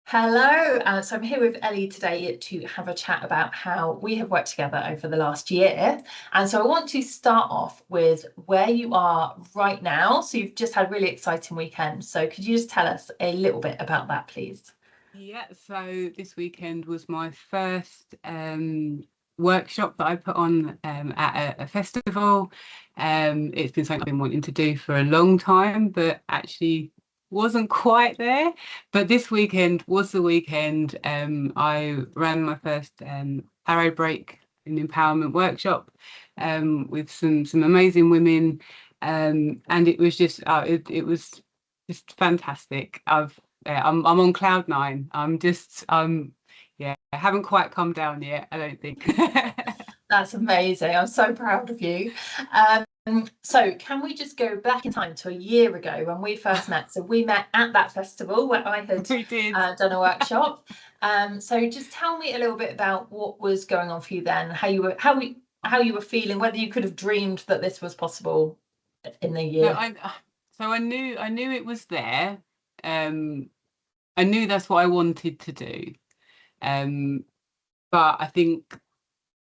Hello, so I'm here with Ellie today to have a chat about how we have worked together over the last year. And so I want to start off with where you are right now. So you've just had a really exciting weekend. So could you just tell us a little bit about that, please? Yeah, so this weekend was my first workshop that I put on at a festival. It's been something I've been wanting to do for a long time, but actually wasn't quite there. But this weekend was the weekend. I ran my first arrow break and empowerment workshop with some amazing women, and it was it was just fantastic. I'm on cloud nine. Yeah, I haven't quite come down yet, I don't think. That's amazing. I'm so proud of you. So can we just go back in time to a year ago when we first met? So we met at that festival where I had We did. done a workshop. So just tell me a little bit about what was going on for you then, how you were feeling, whether you could have dreamed that this was possible in the So year. I knew it was there. Um, I knew that's what I wanted to do. Um, but I think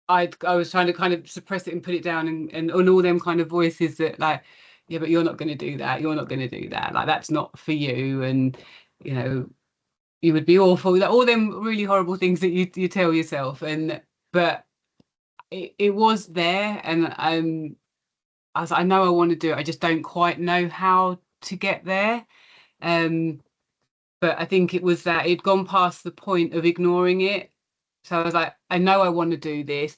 I was trying to kind of suppress it and put it down, and on all them kind of voices that like, yeah, but you're not going to do that. You're not going to do that. Like that's not for you, and you know you would be awful. Like, all them really horrible things that you tell yourself, and but it was there, and I was like, I know I want to do it. I just don't quite know how to get there. Um, but I think it was that it'd gone past the point of ignoring it. So I was like, I know I want to do this.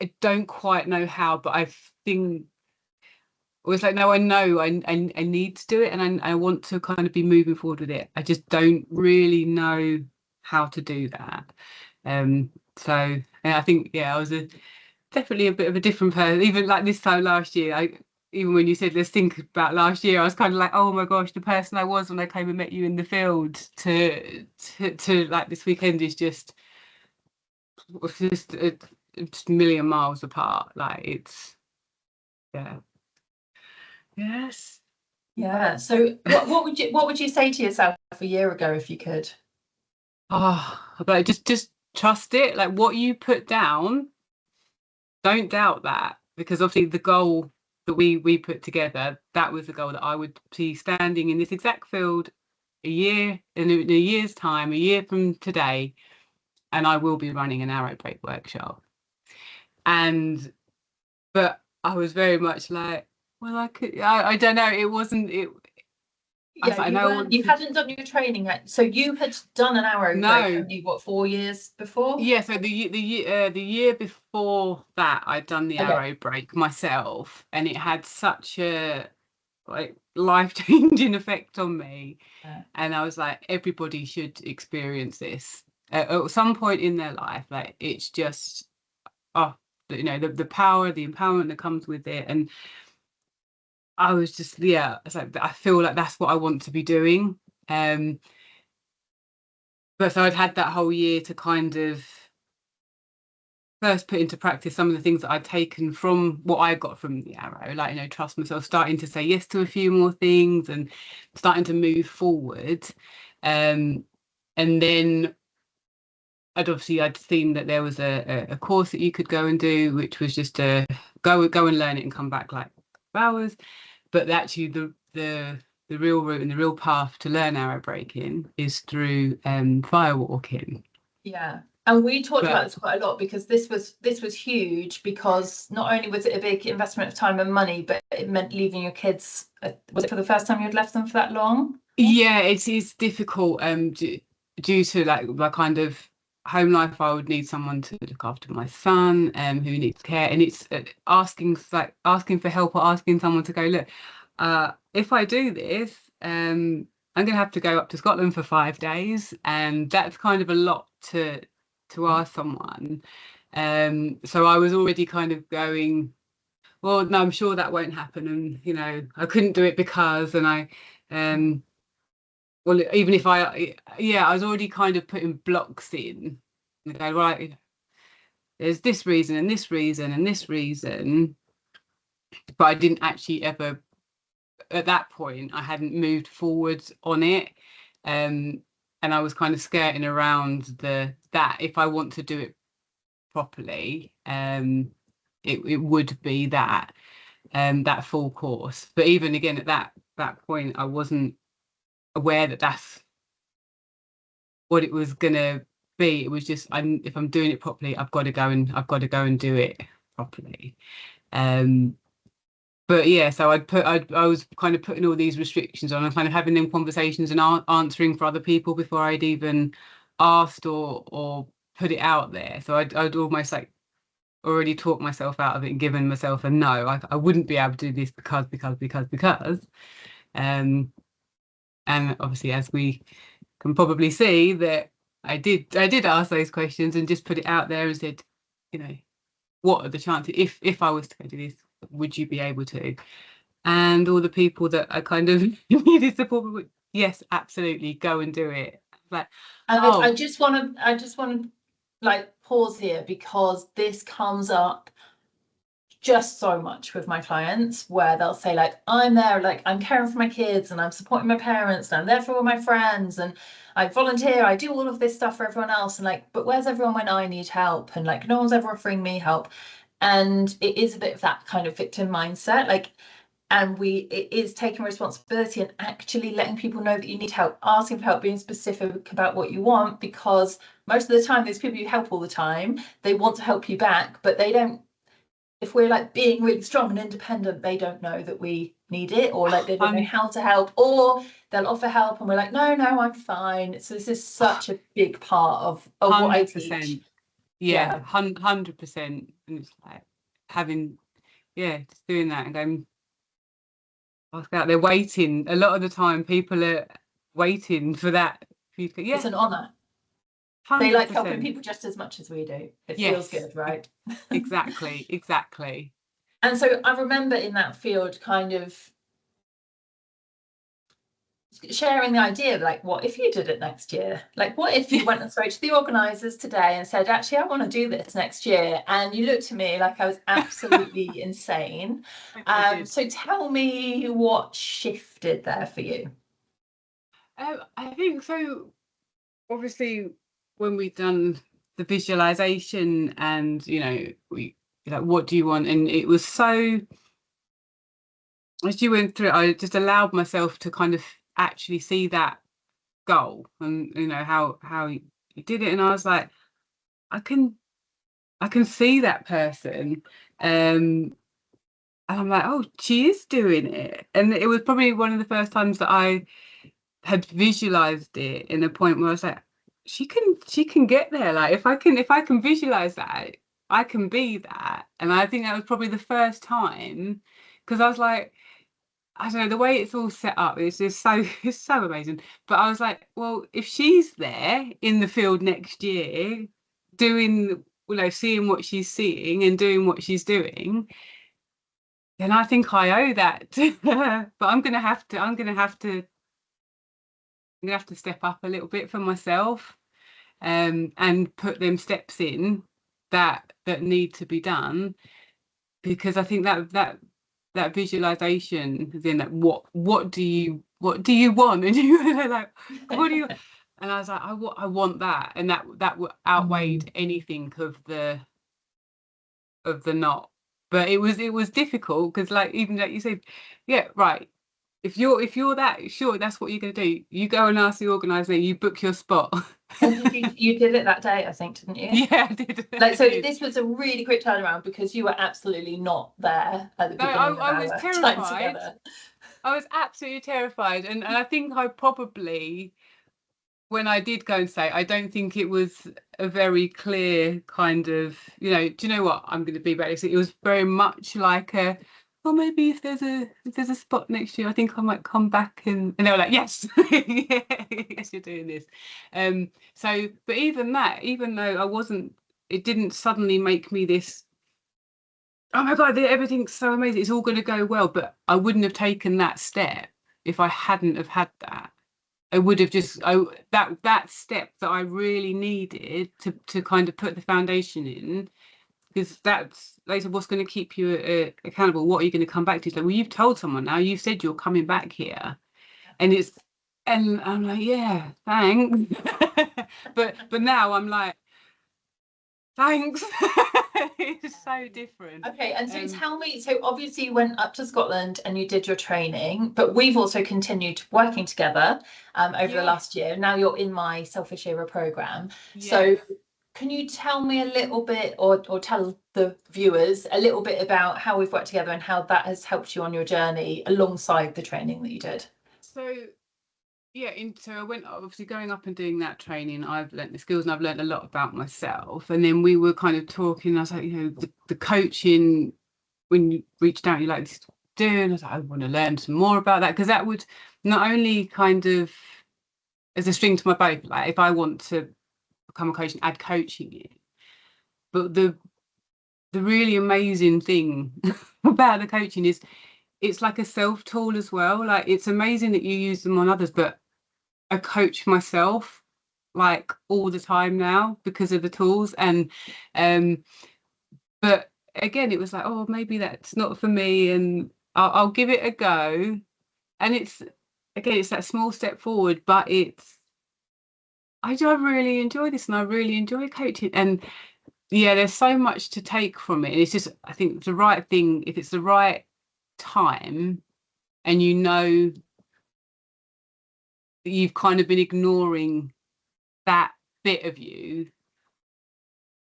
I don't quite know how, but I think it was like, no, I know I need to do it, and I want to kind of be moving forward with it. I just don't really know how to do that. So and I think, yeah, I was definitely a bit of a different person. Even like this time last year, even when you said let's think about last year, I was kind of like, oh my gosh, the person I was when I came and met you in the field to like this weekend is just a million miles apart. Like it's yeah. Yes. Yeah. So what would you say to yourself a year ago if you could? Oh, but just trust it. Like what you put down, don't doubt that, because obviously the goal that we put together, that was the goal that I would be standing in this exact field in a year's time, a year from today, and I will be running an arrow break workshop. And but I was very much like, well, I don't know. It wasn't it. I was Yeah, like, I know I want you to. hadn't done your training yet. So you had done an arrow break, No, hadn't you, what, 4 years before? yeah. So the year before that, I'd done the Okay. arrow break myself, and it had such a like life-changing effect on me. Yeah. And I was like, everybody should experience this at some point in their life. Like it's just oh, the power, the empowerment that comes with it. And I was just, yeah, it's like I feel like that's what I want to be doing. um but so I'd had that whole year to kind of first put into practice some of the things that I'd taken from what I got from the arrow, like, trust myself, starting to say yes to a few more things and starting to move forward. um and then I'd seen that there was a course that you could go and do, which was just to go and learn it and come back like hours. But actually, the real route and the real path to learn arrow breaking is through firewalking. Yeah. And we talked about But this quite a lot because this was huge because not only was it a big investment of time and money, but it meant leaving your kids. Was it for the first time you'd left them for that long? yeah, it's difficult due to like my kind of home life. I would need someone to look after my son who needs care, and it's asking for help or asking someone to go, look, if I do this, I'm gonna have to go up to Scotland for 5 days, and that's kind of a lot to ask someone. So I was already kind of going, well, no, I'm sure that won't happen, and I couldn't do it because, and I well, even if yeah, I was already kind of putting blocks in. And go, right, there's this reason and this reason and this reason, but I didn't actually ever, at that point, I hadn't moved forward on it. And I was kind of skirting around that if I want to do it properly, it would be that full course. But even again at that point, I wasn't aware that that's what it was gonna be. It was just, if I'm doing it properly, I've got to go and do it properly. But yeah, so I was kind of putting all these restrictions on and kind of having them conversations and answering for other people before I'd even asked or put it out there. So I'd almost like already talked myself out of it and given myself a no. I wouldn't be able to do this because. And obviously, as we can probably see, that I did ask those questions and just put it out there and said, what are the chances if I was to go do this, would you be able to? And all the people that I kind of needed support with, yes, absolutely, go and do it. Like, and I just want to like pause here, because this comes up just so much with my clients, where they'll say like, I'm there, like I'm caring for my kids and I'm supporting my parents and I'm there for all my friends and I volunteer, I do all of this stuff for everyone else, and like, but where's everyone when I need help? And like, no one's ever offering me help. And it is a bit of that kind of victim mindset, like, and it is taking responsibility and actually letting people know that you need help, asking for help, being specific about what you want, because most of the time those people you help all the time, they want to help you back, but they don't, if we're like being really strong and independent, they don't know that we need it, or like they don't know how to help, or they'll offer help and we're like, no, I'm fine. So this is such a big part of what I teach. Yeah, 100%. And it's like having, just doing that and going, out there waiting. A lot of the time people are waiting for that. It's an honor. 100%. They like helping people just as much as we do. It feels good, right? Exactly. And so I remember in that field kind of sharing the idea of like, what if you did it next year? Like, what if you went and spoke to the organisers today and said, actually, I want to do this next year? And you looked at me like I was absolutely insane. So tell me what shifted there for you. I think so. Obviously, when we've done the visualization and, we like, what do you want? And it was so, as you went through, I just allowed myself to kind of actually see that goal and, how you did it. And I was like, I can see that person. And I'm like, oh, she is doing it. And it was probably one of the first times that I had visualized it in a point where I was like, she can get there. Like if I can visualize that, I can be that. And I think that was probably the first time, because I was like, I don't know, the way it's all set up is just it's so amazing. But I was like, well, if she's there in the field next year doing, seeing what she's seeing and doing what she's doing, then I think I owe that. But I'm gonna have to step up a little bit for myself, and put them steps in that need to be done, because I think that visualization, then that what do you want, and you're like, what do you, and I was like, I want that, and that outweighed anything of the not. But it was difficult, because like, even like you said, yeah, right, if you're that sure that's what you're going to do, you go and ask the organizer, you book your spot. And you did it that day, I think, didn't you? Yeah, I did. Like, so this was a really quick turnaround, because you were absolutely not there at the beginning of I was our terrified. time together. I was absolutely terrified, and I think I probably, when I did go and say, I don't think it was a very clear kind of, do you know what, I'm going to be better. So it was very much like maybe if there's a spot next year, I think I might come back, and they were like, yes, yes, you're doing this. So, but even though it didn't suddenly make me this, oh my God, everything's so amazing, it's all going to go well. But I wouldn't have taken that step if I hadn't have had that. I would have just, that step that I really needed to kind of put the foundation in, because that's later what's going to keep you accountable. What are you going to come back to? It's like, well, you've told someone now, you've said you're coming back here, and it's And I'm like, yeah, thanks. But now I'm like, thanks. It's so different. Okay, and so tell me, so obviously you went up to Scotland and you did your training, but we've also continued working together over the Yeah, last year. Now you're in my Selfish Hero program. yeah. So can you tell me a little bit, or tell the viewers a little bit about how we've worked together and how that has helped you on your journey alongside the training that you did? So yeah, so I went, obviously going up and doing that training, I've learnt the skills and I've learnt a lot about myself. And then we were kind of talking, I was like, the coaching, when you reached out, you like this doing, I was like, I want to learn some more about that, because that would not only kind of as a string to my bow, like if I want to become a coach and add coaching in, but the really amazing thing about the coaching is it's like a self tool as well. Like, it's amazing that you use them on others, but I coach myself like all the time now because of the tools. And but again, it was like, oh, maybe that's not for me, and I'll give it a go. And it's, again, it's that small step forward, but I really enjoy this, and I really enjoy coaching. And yeah, there's so much to take from it. It's just, I think, the right thing, if it's the right time, and that you've kind of been ignoring that bit of you.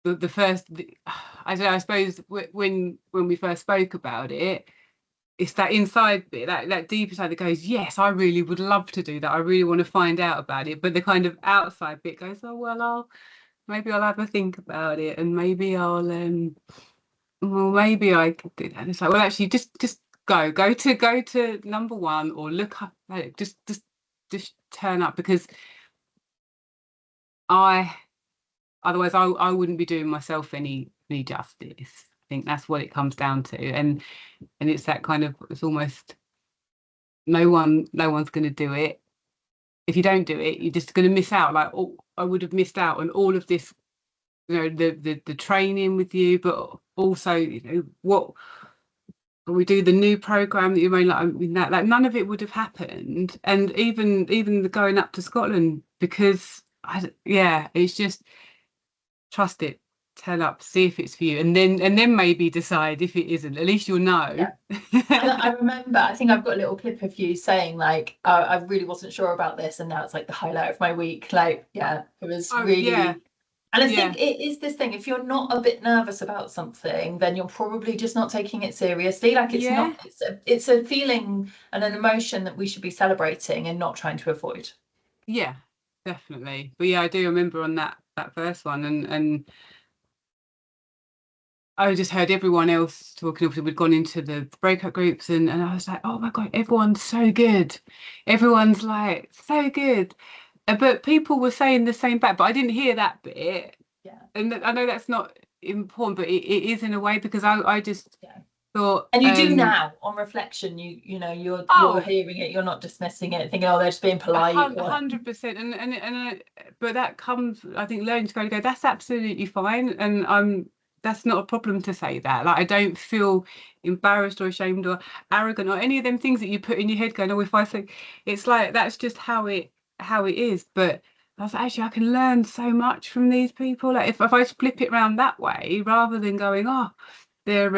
The first, I don't know, I suppose when we first spoke about it, it's that inside bit, that deeper side that goes, yes, I really would love to do that. I really want to find out about it. But the kind of outside bit goes, oh well, maybe I'll have a think about it, and maybe well, maybe I could do that. And it's like, well, actually, just go to number one, or look up, like, just turn up, because I otherwise I wouldn't be doing myself any justice. I think that's what it comes down to. And it's that kind of, it's almost no one's going to do it. If you don't do it, you're just going to miss out. Like, oh, I would have missed out on all of this, the training with you, but also, what we do, the new program that you're running, like, I mean, that, like, none of it would have happened. And even the going up to Scotland, because yeah, it's just trust it, turn up, see if it's for you, and then maybe decide if it isn't. At least you'll know. Yeah. And I remember, I think I've got a little clip of you saying like, I really wasn't sure about this, and now it's like the highlight of my week. Like, yeah, it was Oh yeah, really. And I yeah, think it is this thing, if you're not a bit nervous about something, then you're probably just not taking it seriously. Like, it's yeah, not, it's a feeling and an emotion that we should be celebrating and not trying to avoid. yeah, definitely. But yeah, I do remember on that first one, and I just heard everyone else talking. Obviously, we'd gone into the breakout groups, and I was like, oh my God, everyone's so good. Everyone's like so good. But people were saying the same back, but I didn't hear that bit. Yeah. And I know that's not important, but it is in a way, because I just Yeah. thought, And you do now on reflection, you're oh, hearing it, you're not dismissing it, thinking, oh, they're just being a polite, or 100%. But that comes, I think, learning to go, that's absolutely fine. And that's not a problem to say that. Like, I don't feel embarrassed or ashamed or arrogant or any of them things that you put in your head going, oh, if I say, it's like, that's just how it is. But I was like, actually, I can learn so much from these people. Like, if I flip it around that way, rather than going, oh, they're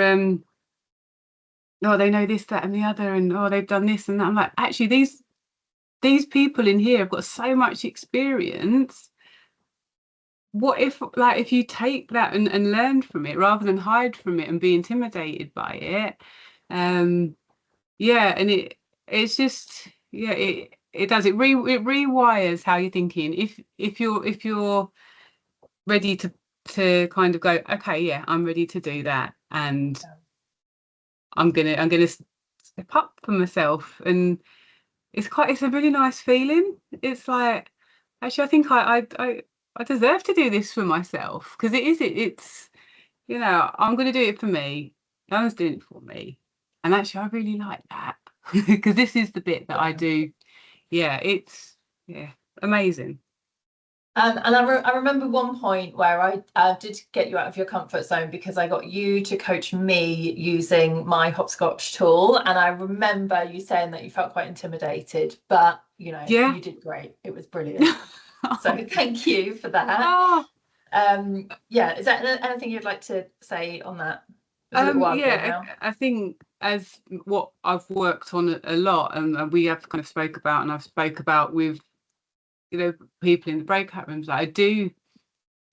oh, they know this, that, and the other, and oh, they've done this and that. I'm like, actually, these people in here have got so much experience. What if, like, if you take that and learn from it, rather than hide from it and be intimidated by it? Yeah, and it's just, yeah, it does, it rewires how you're thinking. If you're ready to kind of go, okay, yeah, I'm ready to do that, and I'm gonna step up for myself. And it's a really nice feeling. It's like, actually, I think I deserve to do this for myself, because it's, I'm going to do it for me. No one's doing it for me. And actually, I really like that, because this is the bit that I yeah. do. Yeah, it's, yeah, amazing. And I remember one point where I did get you out of your comfort zone because I got you to coach me using my hopscotch tool. And I remember you saying that you felt quite intimidated, but you know, Yeah. you did great. It was brilliant. So thank you for that. Oh, yeah, is there anything you'd like to say on that? It was a little while ago yeah, now. I think as what I've worked on a lot, and we have kind of spoke about, and I've spoke about with, you know, people in the breakout rooms, like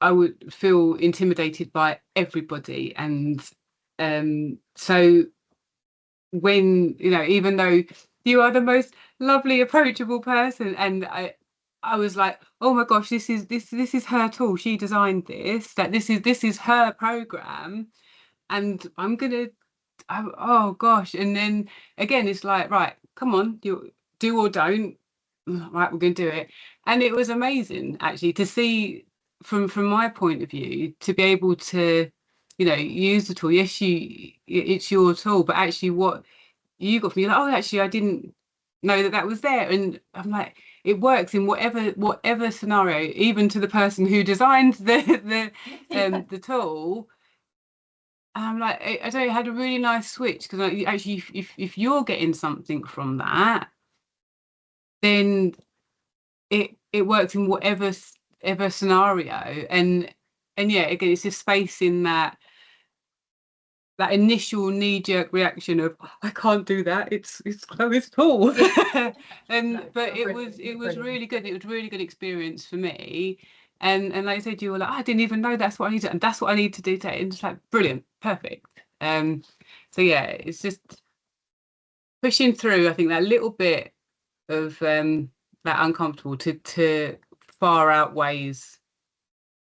I would feel intimidated by everybody. And so when, you know, even though you are the most lovely, approachable person, and I was like, oh my gosh, this is her tool. She designed this. That this is her program, and I'm gonna. Oh gosh, and then again, it's like, right, come on, you do or don't. Right, we're gonna do it, and it was amazing actually to see from my point of view to be able to, you know, use the tool. Yes, it's your tool, but actually, what you got from me, like, oh, actually, I didn't know that was there, and I'm like, it works in whatever scenario, even to the person who designed the tool. And I'm like, I don't know, had a really nice switch, because actually, if you're getting something from that, then it works in whatever scenario. And yeah, again, it's just space in that initial knee-jerk reaction of, I can't do that, it's Chloe's tool. And No, but it brilliant, was brilliant. really good. It was a really good experience for me. And like I said, you were like, I didn't even know that's what I need to, and that's what I need to do today. And it's like, brilliant, perfect. So yeah, it's just pushing through, I think, that little bit of that uncomfortable to far outweighs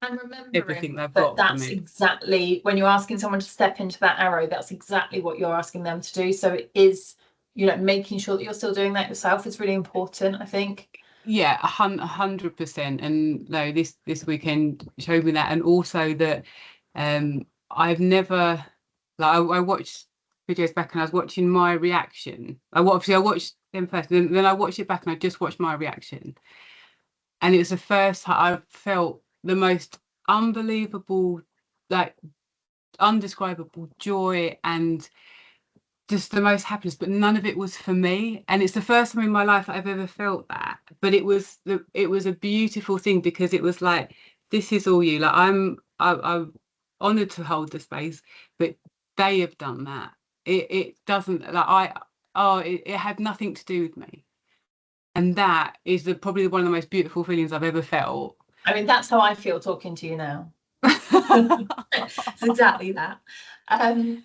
And everything remembering they've that got from that's it. exactly when you're asking someone to step into that arrow, that's exactly what you're asking them to do. So it is, you know, making sure that you're still doing that yourself is really important, I think. Yeah, 100%. And no, this weekend showed me that, and also that I've never, like, I watched videos back and I was watching my reaction. Obviously I watched them first, then I watched it back and I just watched my reaction, and it was the first time I felt the most unbelievable, like, undescribable joy, and just the most happiness, but none of it was for me. And it's the first time in my life that I've ever felt that. But it was a beautiful thing, because it was like, this is all you. Like, I'm honoured to hold the space, but they have done that. It doesn't, like, it had nothing to do with me. And that is probably one of the most beautiful feelings I've ever felt. I mean, that's how I feel talking to you now. It's exactly that. And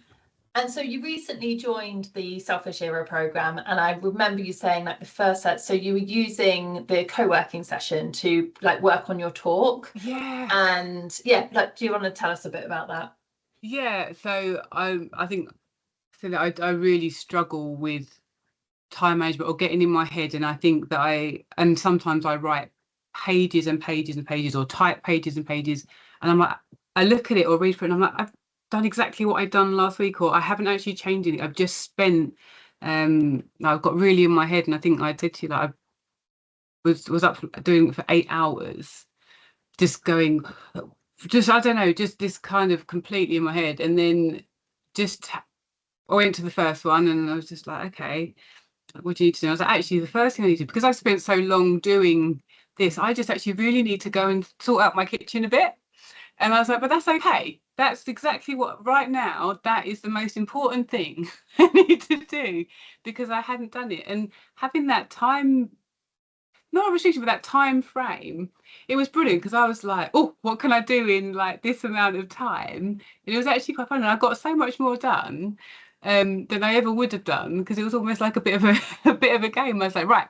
so you recently joined the Selfish Hero program, and I remember you saying, like, the first set, so you were using the co-working session to, like, work on your talk. Yeah. And yeah, like, do you want to tell us a bit about that? Yeah. So I think, so that I really struggle with time management, or getting in my head, and I think that and sometimes I write pages and pages and pages, or type pages and pages, and I'm like, I look at it or read through it, and I'm like, I've done exactly what I'd done last week, or I haven't actually changed anything. I've just spent, I've got really in my head, and I think I said to you that I was up doing it for 8 hours, just going, just, I don't know, just this kind of completely in my head. And then just I went to the first one, and I was just like, okay, what do you need to do? I was like, actually, the first thing I need to do, because I've spent so long doing this, I just actually really need to go and sort out my kitchen a bit. And I was like, but that's okay. That's exactly what, right now, that is the most important thing I need to do, because I hadn't done it. And having that time, not restricted, but that time frame, it was brilliant, because I was like, oh, what can I do in, like, this amount of time? And it was actually quite fun, and I got so much more done than I ever would have done, because it was almost like a bit of a bit of a game. I was like, right,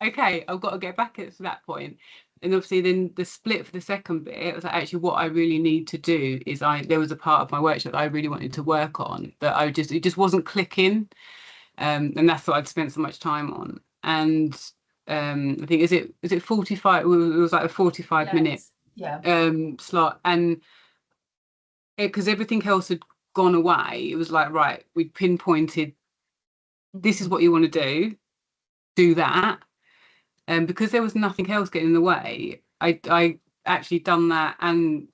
okay, I've got to get back to that point. And obviously then the split for the second bit, it was like, actually, what I really need to do is, there was a part of my workshop that I really wanted to work on, that it just wasn't clicking. And that's what I'd spent so much time on. And I think, is it 45? It was like a 45-minute Yeah. slot, and because everything else had gone away, it was like, right, we pinpointed, this is what you want to do that. And because there was nothing else getting in the way, I actually done that and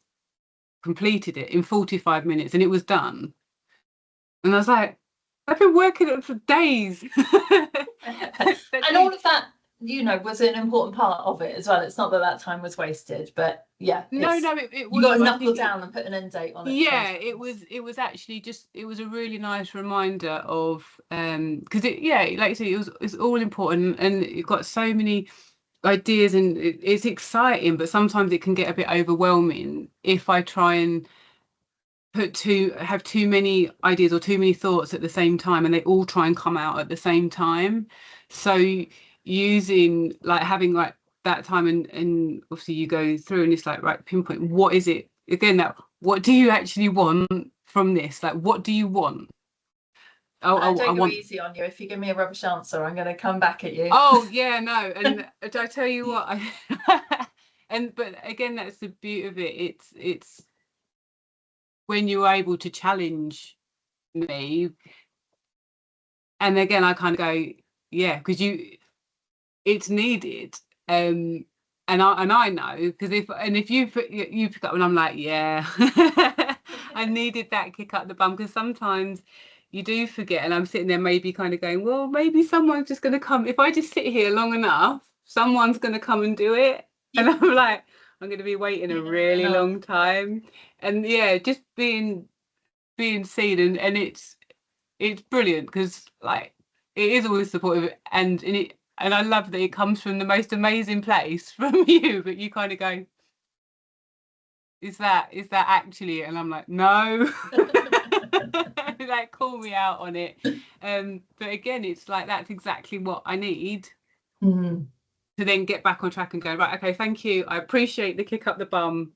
completed it in 45 minutes, and it was done. And I was like, I've been working on it for days. And all of that you know, was an important part of it as well. It's not that that time was wasted, but yeah, No, it's, it you got to wasn't. But I knuckle think down and put an end date on it yeah, sometimes. it was actually just, it was a really nice reminder of, because it, yeah, like you said, it's all important, and you've got so many ideas, and it's exciting, but sometimes it can get a bit overwhelming if I try and have too many ideas or too many thoughts at the same time, and they all try and come out at the same time. So using, like, having like that time, and obviously you go through and it's like, right, pinpoint, what is it again, that what do you actually want from this, like what do you want? I I don't go want, easy on you. If you give me a rubbish answer, I'm going to come back at you. oh yeah, no, and I tell you what, and but again, that's the beauty of it. It's when you're able to challenge me, and again I kind of go, yeah, because it's needed. And I know, because if you pick up and I'm like, yeah, I needed that kick up the bum, because sometimes you do forget, and I'm sitting there maybe kind of going, well, maybe someone's just going to come, if I just sit here long enough, someone's going to come and do it. And I'm like, I'm going to be waiting a really long time. And yeah, just being seen, and it's brilliant, because like it is always supportive, and I love that it comes from the most amazing place from you, but you kind of go, is that actually it? And I'm like, no. Like, call me out on it. But again, it's like, that's exactly what I need Mm. to then get back on track and go, right, okay, thank you, I appreciate the kick up the bum,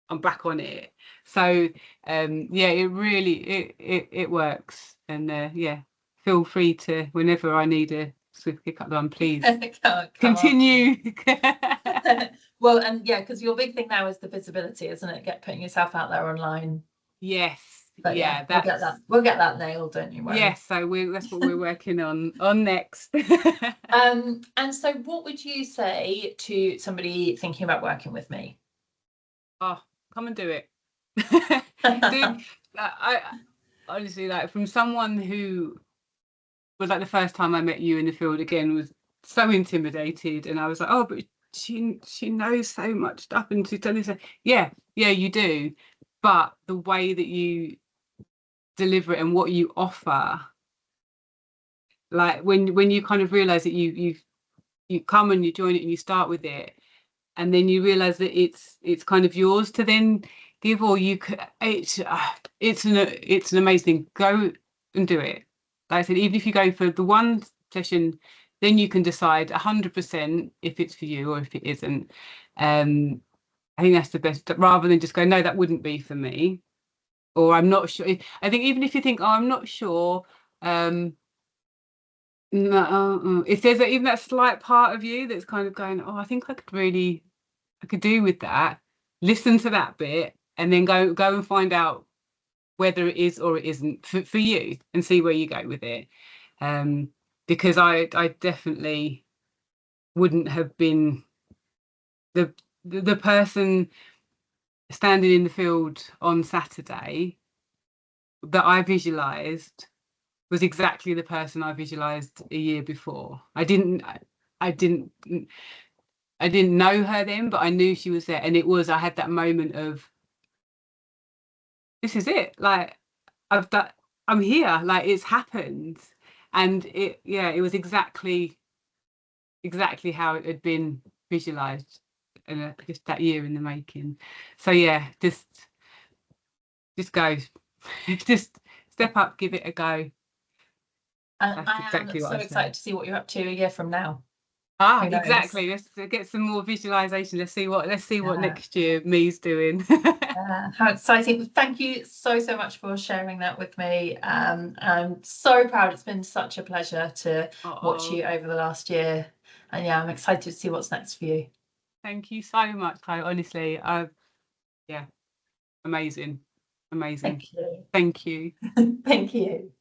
I'm back on it. So yeah, it really it works. And yeah, feel free to, whenever I need a swift kick up the bum, please Come on. continue. Well, and yeah, because your big thing now is the visibility, isn't it? Putting yourself out there online. Yes, But yeah, yeah, that's, we'll get that nailed, don't you worry. yes, so that's what we're working on next. And so what would you say to somebody thinking about working with me? Oh, come and do it. Do I honestly, like, from someone who was like, the first time I met you in the field again was so intimidated, and I was like, oh, but she knows so much stuff, and she's done this. Yeah, you do, but the way that you deliver it and what you offer, like when you kind of realize that you come and you join it and you start with it, and then you realize that it's kind of yours to then give, or you could, it's an amazing thing. Go and do it. Like I said, even if you go for the one session, then you can decide 100% if it's for you or if it isn't. I think that's the best, rather than just go, no, that wouldn't be for me, or I'm not sure. I think even if you think, oh, I'm not sure, no, if there's even that slight part of you that's kind of going, oh, I think I could do with that, listen to that bit, and then go and find out whether it is or it isn't for you, and see where you go with it. Because I definitely wouldn't have been the person standing in the field on Saturday that I visualized was exactly the person I visualized a year before. I didn't know her then, but I knew she was there, and I had that moment of, this is it, like, I'm here, like, it's happened. And it was exactly how it had been visualized, and just that year in the making. So yeah, just go. Just step up, give it a go. And That's I am exactly what so I excited say. to see what you're up to a year from now. Ah, Who knows? exactly. Let's get some more visualization. Let's see what Yeah. next year me's doing. How exciting. Thank you so much for sharing that with me. I'm so proud. It's been such a pleasure to watch Oh, you over the last year. And yeah, I'm excited to see what's next for you. thank you so much, Chloe. Honestly, yeah, amazing. Thank you. Thank you. Thank you.